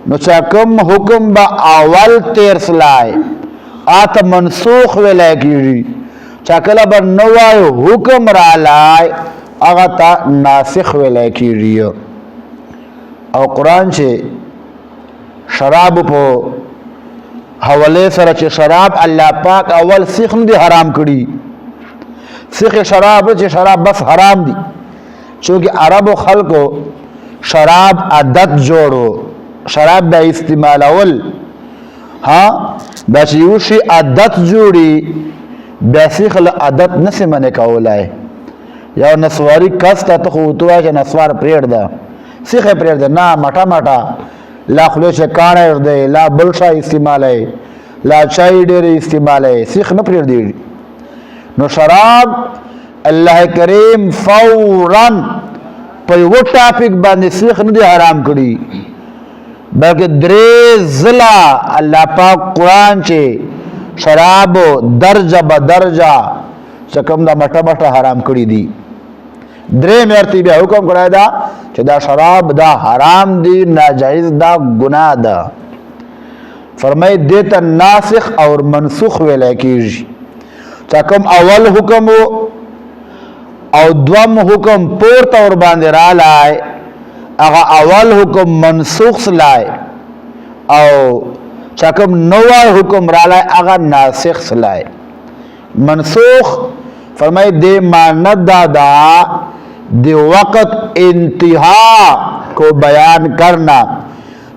No चा कम हुक्म बा अवल तेर सलाय आत मनसूख वेला कीरी चकला बर नवाय हुक्म रालाय अगता नासिख वेला कीरी। और कुरान से शराब पो हवाले सर चे शराब अल्लाह पाक अवल सीख दी हराम करी सीख शराब चे शराब बस हराम दी चूँकि अरब खल को शराब आदत जोड़ो शराब बा इस्तेमाल अवल हाँ बस यूशी आदत जोड़ी बेसिखल आदत न से मने का ओलाए या नस्वारी कस्ता तो खुतवा के नस्वार प्रेड़ दा सीखे प्रेड़ दे ना मटा मटा ला खुले से काने दे ला बुलशा इस्तेमाल है ला चाय डेरे इस्तेमाल है सीख न प्रेड़ दी नो शराब अल्लाह करीम फौरन पर वो टॉपिक बांधे सीख न दे हराम करी बल्कि दरे जिला अल्लाह पाक कुरान चे शराब दर्जा बदर्जा चकम दा मटा मटा हराम करी दी दरे मरतबे हुक्म कराया दा दा शराब दा हराम दी नाजायज दा गुनाह दा फरमाई देता नासिख और मनसूख वेला कीज चकम अवल हुक्म और द्वम हुक्म पोर तौर बांधे रालाय अगा अवल हुक्म मनसूख सलाय और चकम नवा हुक्म रालाय अगा नासिख सलाय मनसूख फरमाई दे मानद दादा दे वक़्त इंतहा को बयान करना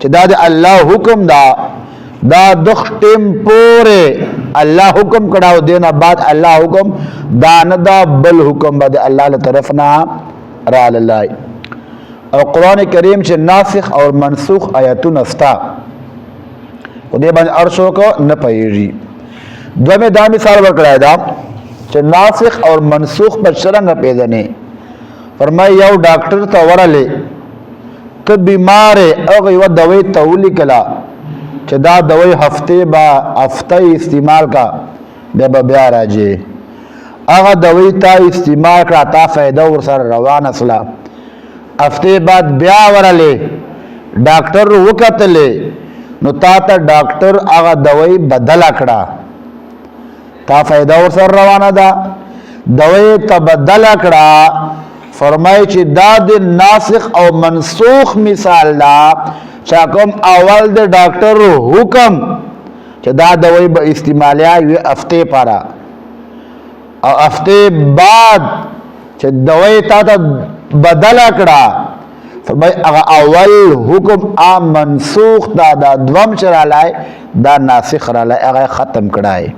दाद अल्लाह हुक्म दा दुख टिम पूरे अल्लाह हुक्म कराओ देना बाद अल्लाह हुक्म दान दा बल हुक्म बाद अल्लाह तरफ ना रा लाई। और कुरान करीम से नासिख और मनसूख आयतुन अस्ता उदे बन अर्शों को न पैरी दो में दा मिसाल बकराए दा नासिख और मनसूख पर शरंग पेदने फरमाई याव डॉक्टर तो वरले तो बीमार है अगर वह दवाई तौली कला दा दवाई हफ्ते बा हफ्ता इस्तेमाल का बेबा ब्यार आजे अगर दवाई ता इस्तेमाल का ता फायदा और सर रवान असला हफ्ते बाद ब्या वरले डॉक्टर वक़्त ले नो ता डॉक्टर अगर दवाई बदल आकड़ा ता फायदा और सर रवाना दा दवाई तबदल आकड़ा फरमाई ची दाद नासिख और मनसूख मिसाल दा चाकम अवल दे डॉक्टर हुक्म दा दवाई इस्तेमाल हफ्ते पारा और हफ्ते बाद दवाई ता बदल आकड़ा फरमाई अवल हुक्म आ मनसूख दा द्वम चरा लाए दा नासिख रा लाए खत्म कड़ाए।